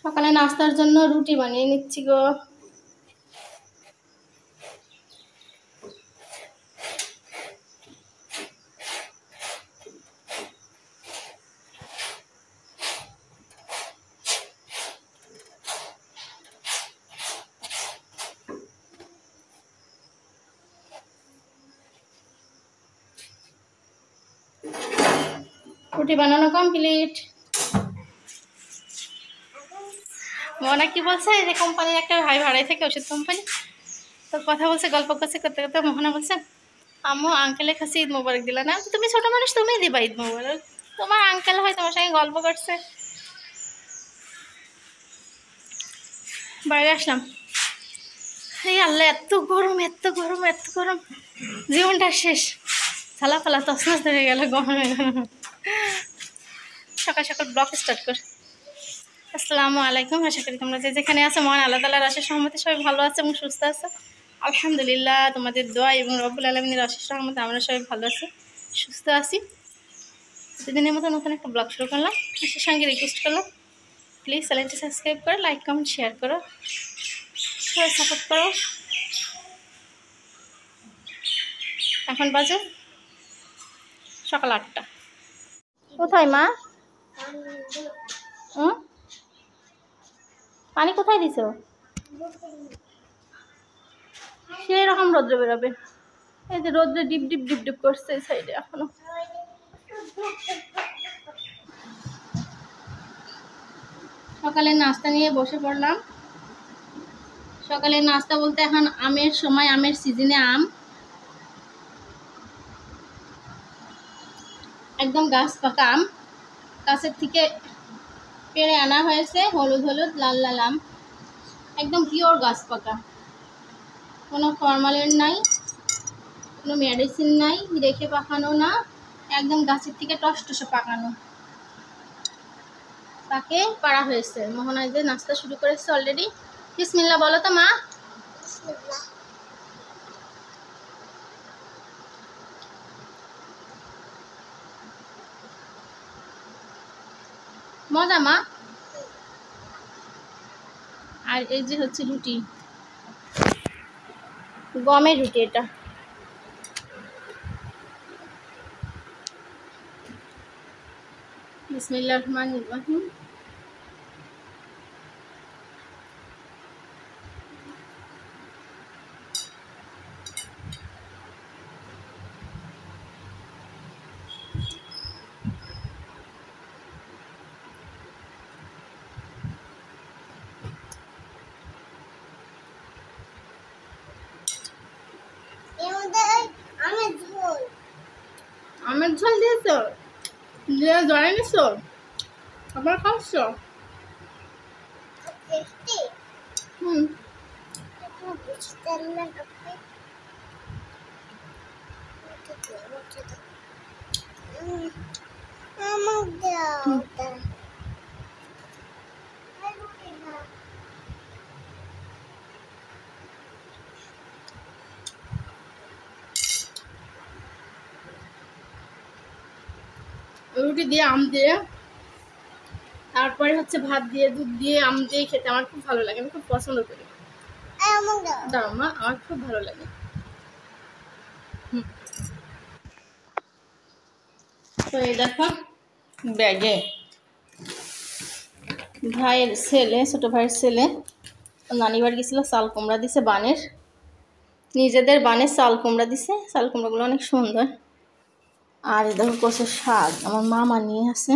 সকালে নাস্তার জন্য রুটি বানিয়ে নিচ্ছি গো। রুটি বানানো কমপ্লিট। মনে কি বলছে যে কোম্পানির একটা ভাই ভাড়াই থেকে ওষুধ কোম্পানি, তো কথা বলছে, গল্প করছে, করতে করতে মোহনা বলছে আম্মু আঙ্কেলের কাছে ঈদ মোবারক দিলা না? তুমি ছোট মানুষ, তুমি দিবা ঈদ মোবারক, তোমার আঙ্কেল হয় তোমার সঙ্গে গল্প করছে। বাইরে আসলাম, এই আল্লাহ এত গরম এত গরম এত গরম, জীবনটা শেষ, ছালা ফালা তসমাস ধরে গেল গরমে। সকাল সকাল ব্লগ স্টার্ট কর। আসসালামু আলাইকুম, আশা করি তোমরা যে যেখানে আছো মহান আল্লাহ তাআলার অশেষ রহমতে সবাই ভালো আছে এবং সুস্থ আছে। আলহামদুলিল্লাহ, তোমাদের দোয়া এবং রব্বুল আলামিনের অশেষ রহমতে আমরা সবাই ভালো আছি, সুস্থ আছি। প্রতিদিনের মতো নতুন একটা ব্লগ শুরু করলাম। সে সঙ্গে রিকোয়েস্ট করলাম প্লিজ চ্যানেলটি সাবস্ক্রাইব করো, লাইক কমেন্ট শেয়ার করো, সবাই সাপোর্ট করো। এখন বাজে সকাল 8টা। কোথায় মা? পানি কোথায় দিছো? সেই রকম রোদ্রে বেরোবে, এই যে রোদ্রে ডিপ ডিপ ডিপ ডিপ করছে এই সাইডে এখনো। সকালে নাস্তা নিয়ে বসে পড়লাম। সকালে নাস্তা বলতে এখন আমের সময়, আমের সিজনে আম একদম গাছ পাকা আম, গাছের থেকে পেড়ে আনা হয়েছে, হলুদ হলুদ লাল লাল আম, একদম পিওর গাছ পাকা, কোনো ফরমালিন নাই, কোনো মেডিসিন নাই, রেখে পাকানো না, একদম গাছের থেকে টসটসে পাকানো, তাকে পাড়া হয়েছে। মোহনায় যে নাস্তা শুরু করেছে অলরেডি। বিসমিল্লাহ বলো তো মা। মজা মা। আর এই যে হচ্ছে রুটি, গমের রুটি, এটা বিসমিল্লাহির রহমানির রহিম। আমের ঝোল দিয়েছো, দিয়ে জড়াই নিছো, আবার খাচ্ছ? হুম, রুটি দিয়ে আম দিয়ে, তারপরে হচ্ছে ভাত দিয়ে, দুধ দিয়ে, আম দিয়ে খেতে আমার খুব ভালো লাগে, আমি খুব পছন্দ করি। দাও মা, আমার খুব ভালো লাগে। তো এই দেখো ব্যাগে ভাইয়ের ছেলে, ছোট ভাইয়ের ছেলে নানি বাড়ি গেছিল, চাল কুমড়া দিছে বানের, নিজেদের বানের চাল কুমড়া দিছে, চাল কুমড়াগুলো অনেক সুন্দর। আর এই দেখো কচুর শাক আমার মামা নিয়ে আসে,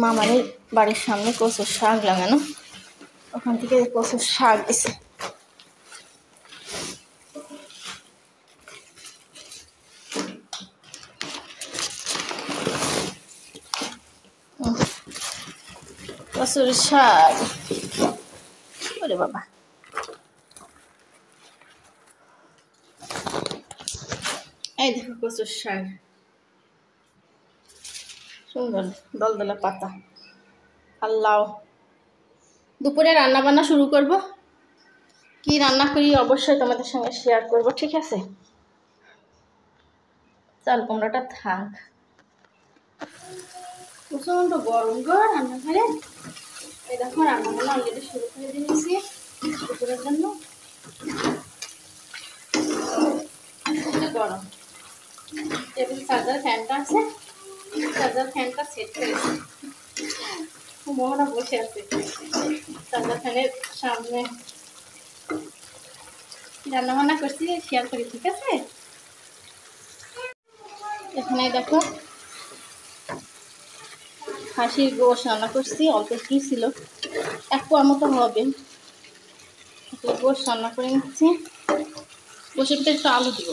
মামার বাড়ির সামনে কচুর শাক লাগানো, ওখান থেকে কচুর শাক দিছে। কচুর শাক, ওরে বাবা, এই দেখো কচুর শাক, সুন্দর দলদলা পাতা। আল্লাহ, দুপুরে রান্না বান্না শুরু করব, কি রান্না করি অবশ্যই তোমাদের সঙ্গে শেয়ার করব, ঠিক আছে? চাল কুমড়াটা থাক, প্রচন্ড গরম গো রান্নাঘরে। এই দেখো রান্নাগুলো অলরেডি শুরু করে দিয়েছি দুপুরের জন্য। গরম টেবিল চার্জার ফ্যানটা আছে, চার্জার ফ্যানটা সেট করেছি। মোহনা বসে আছে চার্জার ফ্যানের সামনে। রান্না বান্না করছি শেয়ার করি, ঠিক আছে? এখানে দেখো খাসির গোশ রান্না করছি, অল্প একটু ছিল, 1 পোয়ার মতো হবে। গোশ রান্না করে নিচ্ছি। গোশের ভিতরে একটু আলু দিব।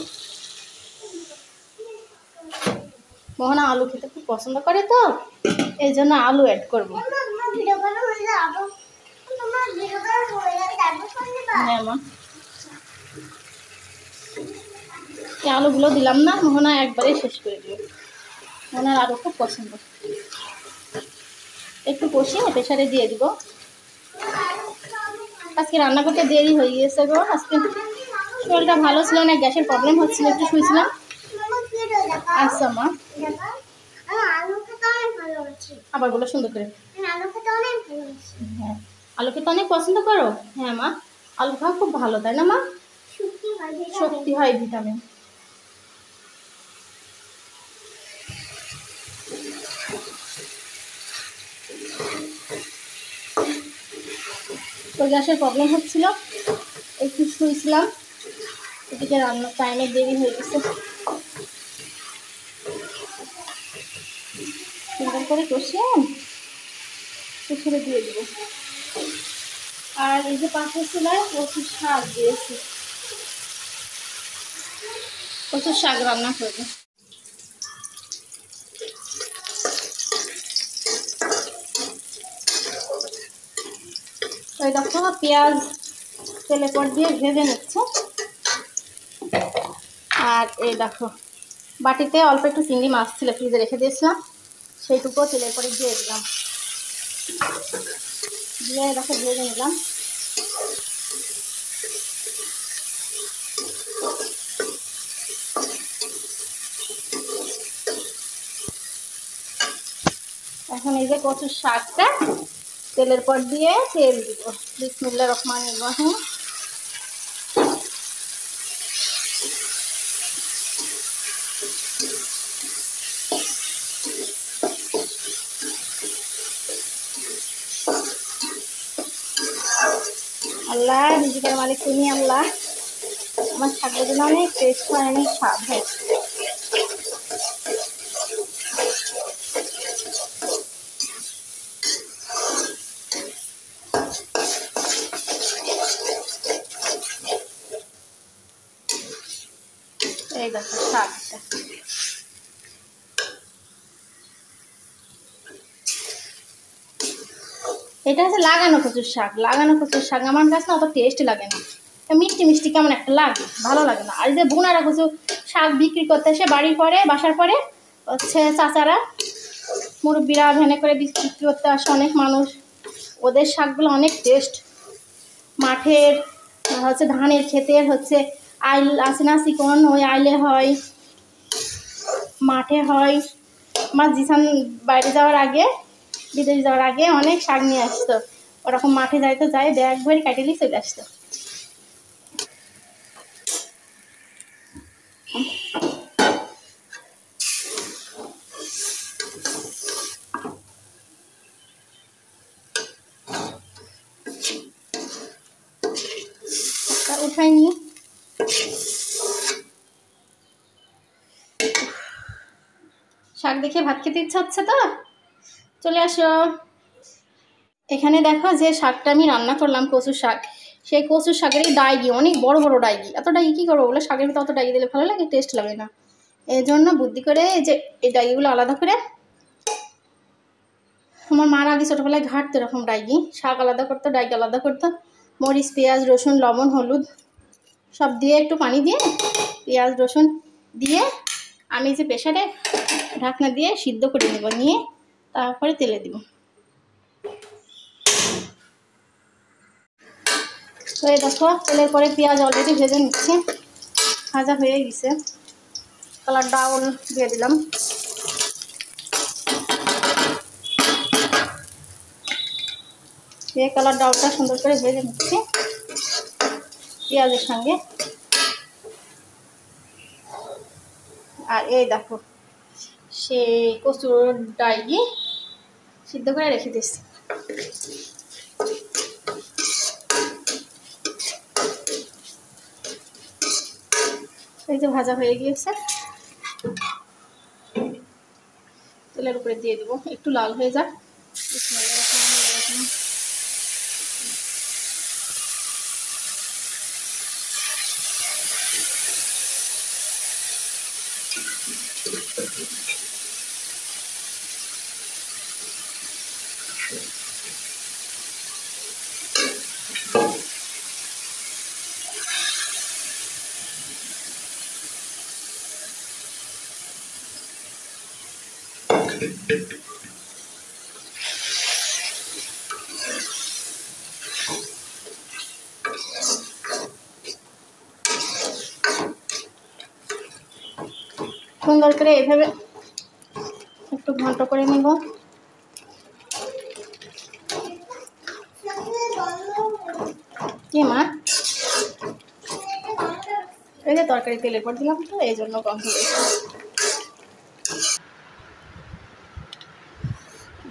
মোহনা আলু খেতে খুব পছন্দ করে, তো এই জন্য আলু অ্যাড করবো। হ্যাঁ মা, এই আলুগুলো দিলাম না, মোহনা একবারে শেষ করে দিল। মোহনার আলু খুব পছন্দ। একটু কষিয়ে প্রেসারে দিয়ে দিব। আজকে রান্না করতে দেরি হয়ে গিয়েছে গো, আজকে শরীরটা ভালো ছিল না, গ্যাসের প্রবলেম হচ্ছিল, একটু শুয়েছিলাম। আচ্ছা মা, আবার বলো সুন্দর করে। হ্যাঁ, আলু খেতে অনেক পছন্দ করো? হ্যাঁ মা, আলু খাওয়া খুব ভালো, তাই না মা? শক্তি হয়, ভিটামিন। তো গ্যাসের প্রবলেম হচ্ছিল, একটু শুয়েছিলাম, এদিকে রান্নার টাইমে দেরি হয়ে গেছে। সুন্দর করে কষিয়ে পুকুরে দিয়ে দেবো। আর এই যে পাশের চুলায় কচুর শাক দিয়েছি, কচুর শাক রান্না করবো। ওই দেখো পেঁয়াজ তেলে পর দিয়ে ভেজে নিচ্ছে। আর এই দেখো বাটিতে অল্প একটু চিংড়ি মাছ ছিল, ফ্রিজে রেখে দিয়েছিলাম, সেইটুকুও তেলের পরে দিয়ে দিলাম। দিয়ে দেখো ভেজে নিলাম। এখন এই যে কচুর শাকটা তেলের পর দিয়ে তেল দিব। বিসমিল্লাহির রহমানির রহিম। আল্লাহ রিজিকের মালিক তুমি, আল্লাহ আমার শাকগুলো অনেক টেস্ট হয়, অনেক স্বাদ হয়। এই দেখো শাকটা, এটা হচ্ছে লাগানো কচুর শাক। লাগানো কচুর শাক আমার কাছে অত টেস্ট লাগে না, মিষ্টি মিষ্টি কেমন একটা লাগে, ভালো লাগে না। আর যে বোনারা কচু শাক বিক্রি করতে এসে বাড়ির পরে বাসার পরে হচ্ছে চাচারা মুরব্বীরা ভ্যানে করে বিক্রি করতে আসে অনেক মানুষ, ওদের শাকগুলো অনেক টেস্ট। মাঠের হচ্ছে ধানের ক্ষেতের হচ্ছে আইল আছে না চিকন, ওই আইলে হয়, মাঠে হয়। আমার জিসান বাইরে যাওয়ার আগে, বিদেশ যাওয়ার আগে অনেক শাক নিয়ে আসতো, ওরকম মাঠে যাইতো, যাই ব্যাগ ভরে কাটিয়ে চলে আসতো। উঠাইনি, শাক দেখে ভাত খেতে ইচ্ছা হচ্ছে, তো চলে আসো। এখানে দেখো যে শাকটা আমি রান্না করলাম কচুর শাক, সেই কচুর শাকেরই ডাইগি, অনেক বড় বড় ডাইগি। এত ডাইগি কী করবো বলে, শাকের ভিতরে অত ডাইগি দিলে ভালো লাগে, টেস্ট লাগে না। এই জন্য বুদ্ধি করে এই যে এই ডাইগিগুলো আলাদা করে, আমার মার আগে ছোটোবেলায় ঘাটতো এরকম ডাইগি, শাক আলাদা করতো, ডাইগি আলাদা করতো। মরিচ পেঁয়াজ রসুন লবণ হলুদ সব দিয়ে, একটু পানি দিয়ে পেঁয়াজ রসুন দিয়ে আমি যে প্রেসারে ঢাকনা দিয়ে সিদ্ধ করে নেব, নিয়ে তারপরে তেলে দিব। তো এই দেখো তেলের পরে পেঁয়াজ অলরেডি ভেজে নিচ্ছে, ভাজা হয়ে গেছে। কালার ডাউল দিয়ে দিলাম। এই কালার ডালটা সুন্দর করে ভেজে নিচ্ছি পেঁয়াজের সঙ্গে। আর এই দেখো সে কচুর ডাইলি সিদ্ধ করে রেখে দিচ্ছি। এই যে ভাজা হয়ে গিয়েছে, তেলের উপরে দিয়ে দেবো, একটু লাল হয়ে যাক। সুন্দর করে এভাবে একটু ঘন্ট করে নিব। কি মা, এই যে তরকারি তেলের পর দিলাম তো এই জন্য গন্ধ হয়েছে।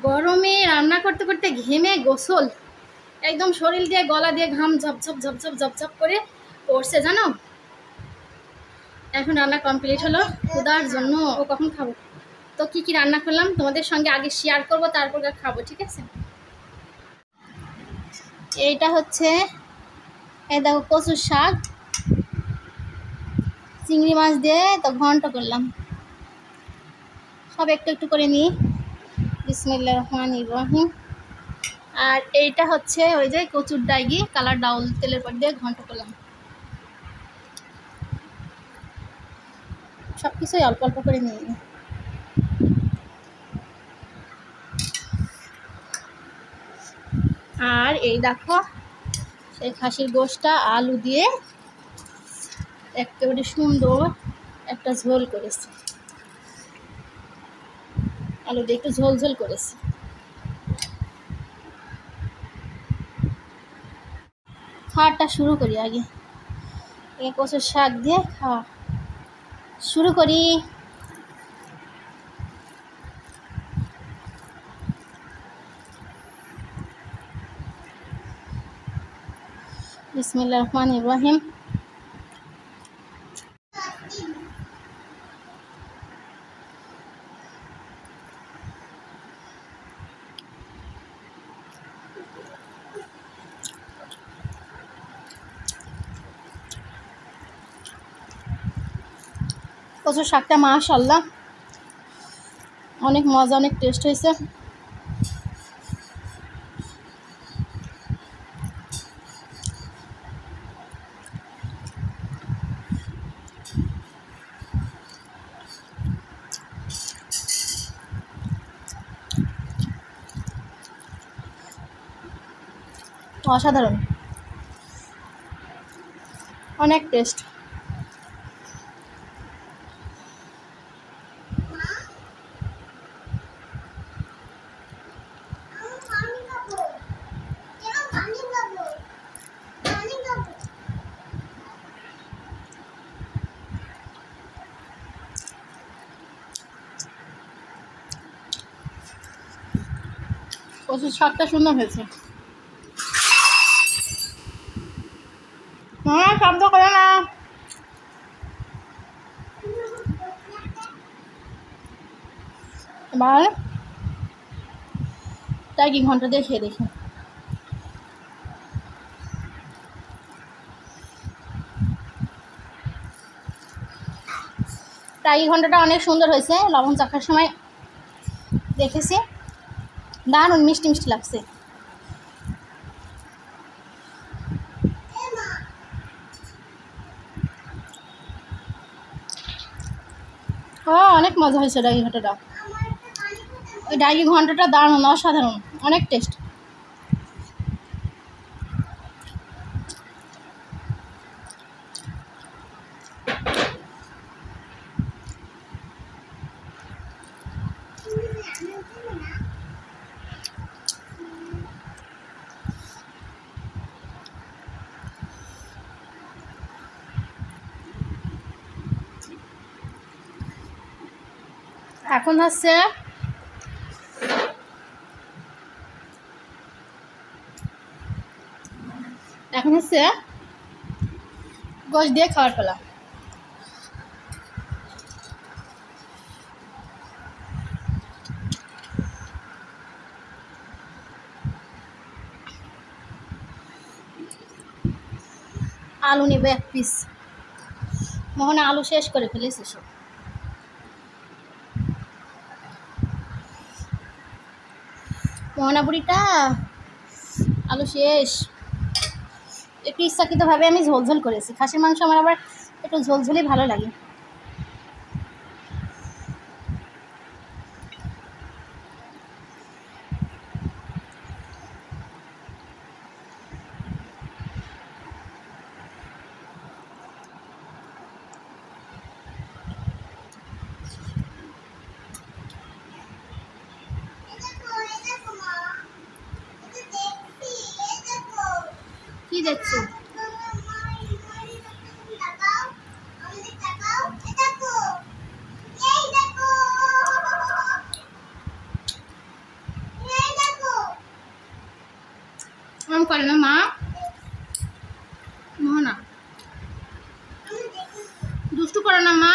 গরমে রান্না করতে করতে ঘেমে গোসল, একদম শরীর দিয়ে গলা দিয়ে ঘাম ঝপঝপ ঝপঝপ ঝপঝপ করে পড়ছে জানো। এখন রান্না কমপ্লিট হলো, ক্ষুধার জন্য ও কখন খাবো। তো কি কি রান্না করলাম তোমাদের সঙ্গে আগে শেয়ার করব, তারপর খাবো, ঠিক আছে। এইটা হচ্ছে এই দেখো কচুর শাক চিংড়ি মাছ দিয়ে তো ঘন্ট করলাম, সব একটু একটু করে নিই। বিসমিল্লাহির রহমানির রহিম। আর এইটা হচ্ছে ওই যে কচুর ডাইগি কালার ডাউল তেলের পর দিয়ে ঘন্ট করলাম। সব কিছুই অল্প অল্প করে নিয়ে নিই। আর এই দেখো সেই খাসির গোশটা আলু দিয়ে একেবারে সুন্দর একটা ঝোল করেছি, আলু দিয়ে একটু ঝোল ঝোল করেছি। খাওয়াটা শুরু করি, আগে এই কচুর শাক দিয়ে খাওয়া শুরু করি। বিসমিল্লাহির রহমানির রহিম। কচুর শাকটা মাশাআল্লাহ অনেক মজা, অনেক টেস্ট হয়েছে। অসাধারণ, অনেক টেস্ট। কচুর শাকটা সুন্দর হয়েছে। হ্যাঁ শব্দ করে না। এবার তাই কি ঘন্টা দিয়ে খেয়ে দেখি। টাই ঘন্টাটা অনেক সুন্দর হয়েছে, লবণ চাখার সময় দেখেছি, দারুণ মিষ্টি মিষ্টি লাগছে। ও অনেক মজা হয়েছে ডাইগি ঘন্টাটা, ওই ডাইগি ঘন্টাটা দারুণ, অসাধারণ, অনেক টেস্ট। এখন হচ্ছে গোশ দিয়ে খাওয়ার পালা। আলু নেবে 1 পিস। মোহনা আলু শেষ করে ফেলেছে সব। মোহনা বুড়িটা আলু শেষ। একটু ইচ্ছাকৃতভাবে আমি ঝোলঝোল করেছি। খাসির মাংস আমার আবার একটু ঝোলঝোলই ভালো লাগে। কি দেখছো? এরকম করে না মা, মোহনা দুষ্টু করে না মা।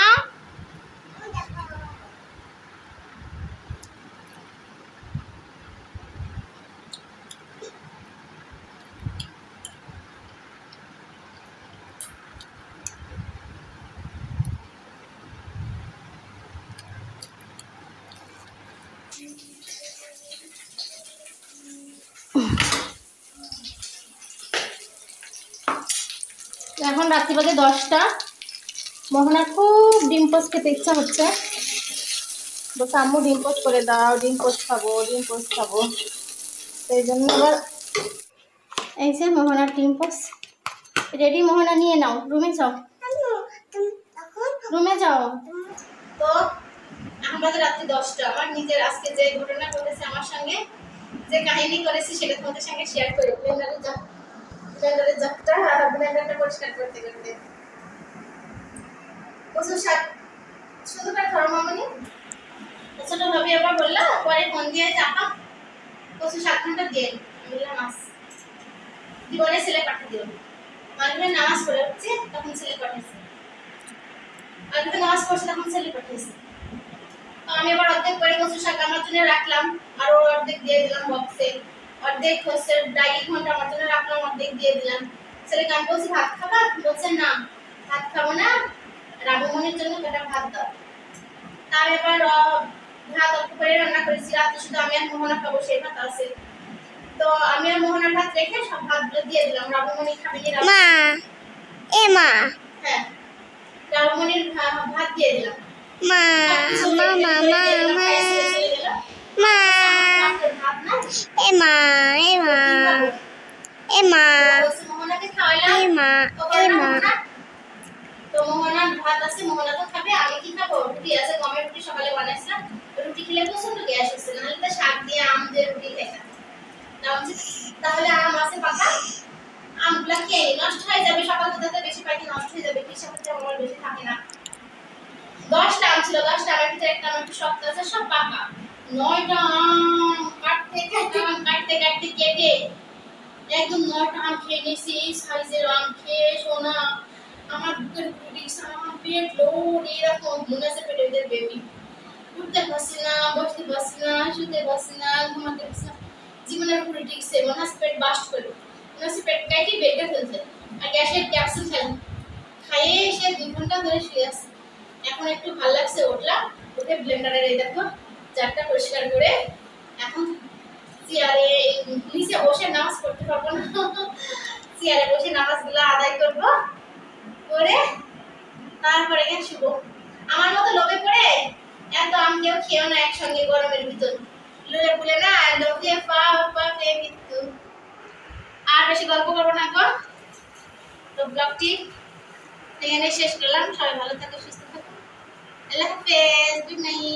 এখন রাত্রি বাজে 10টা। মোহনার খুব ডিম পোস্ট খেতে ইচ্ছা হচ্ছে। বলছে আম্মু ডিম পোস্ট করে দাও, ডিম পোস্ট খাবো, ডিম পোস্ট খাবো। সেই জন্য আবার এই যে মোহনার ডিম পোস্ট রেডি। মোহনা নিয়ে নাও, রুমে যাও, রুমে যাও। তো এখন বাজে রাত্রি 10টা। আমার নিজের আজকে যে ঘটনা ঘটেছে আমার সঙ্গে, যে কাহিনী করেছি সেটা তোমাদের সঙ্গে শেয়ার করি। ব্লেন্ডারের ব্লেন্ডারটা পরিষ্কার করতে করতে কচু শাক শুধুটা ধর্মমণি ছোট ভাবি আবার বললো, পরে ফোন দিয়ে চাপা কচু শাক ঘন্টা দিয়ে বললাম মাছ জীবনে ছেলে পাঠিয়ে দিও। মাগরিবের নামাজ পড়ে হচ্ছে তখন ছেলে পাঠিয়েছে, মাগরিবের নামাজ পড়ছে তখন ছেলে পাঠিয়েছে। তো আমি আবার অর্ধেক করে কচু শাক আমার জন্য রাখলাম, আর অর্ধেক দিয়ে দিলাম বক্সে। অর্ধেক হচ্ছে ডাইলি ঘন্টা আমার জন্য রাখলাম, অর্ধেক দিয়ে দিলাম। ছেলেকে আমি বলছি ভাত খাবা, বলছে না ভাত খাবো না, রাবমনির জন্য কটা ভাত দাও। তার এবার ভাত অল্প করে রান্না করেছি, রাতে শুধু আমি আর মোহনা খাবো সেই ভাত আছে। তো আমি আর মোহনার ভাত রেখে সব ভাতগুলো দিয়ে দিলাম। রাবমনি খাবে না মা, এ মা, হ্যাঁ রাবমনির ভাত দিয়ে দিলাম। মা মা মা মা মা মা এ মা এ মা এ মা মোহনাকে খাওয়াইলাম, এ মা এ মা। তো মোহনার ভাত আছে, মোহনা তো খাবে, আমি কি খাবো? রুটি আছে, গমের রুটি সকালে বানাইছিলাম। রুটি খেলে প্রচন্ড গ্যাস হচ্ছে, নাহলে তো শাক দিয়ে আম দিয়ে রুটি খেতাম। তাহলে আম আছে পাকা, আমগুলা খেয়ে নষ্ট হয়ে যাবে, সকাল থেকে বেশি পাইতে নষ্ট হয়ে যাবে। কৃষি ক্ষেত্রে আমার বেশি থাকে না। 10টা আম ছিল, 10টা আমের ভিতরে একটা আম একটু শক্ত আছে, সব পাকা। 9টা আম কাটতে কেটে একদম 9টা আম খেয়ে নিয়েছি। এই সাইজের আম খেয়ে সোনা আমার বুকের উপরে দিয়েছে, আমার পেট লোড এরকম মনে আছে পেটের বেবি। উঠতে পারছি না, বসতে পারছি না, শুতে পারছি না, ঘুমাতে পারছি না, জীবনের উপরে টিকছে। মনে হয় পেট বাস্ট করে, মনে হচ্ছে পেট কাটি বেডে ফেলছে। আর গ্যাসের ক্যাপসুল খাইয়ে এসে 2 ঘন্টা ধরে শুয়ে আছি। এখন একটু ভালো লাগছে, উঠলাম, উঠে ব্লেন্ডারের এই দেখো জারটা পরিষ্কার করে এখন চেয়ারে নিচে বসে নামাজ পড়তে পারবো না, চেয়ারে বসে নামাজগুলো আদায় করবো, করে তারপরে শুভ। আমার মতো লোভে পড়ে এত আম কেউ খেয়েও না একসঙ্গে গরমের ভিতর, লোভে পড়ে না লোভে পা খেয়ে মৃত্যু। আর বেশি গল্প করবো না গো। তো ব্লগটি এখানে শেষ করলাম। সবাই ভালো থাকো, সুস্থ থাকো, আল্লাহ হাফেজ, গুড নাইট।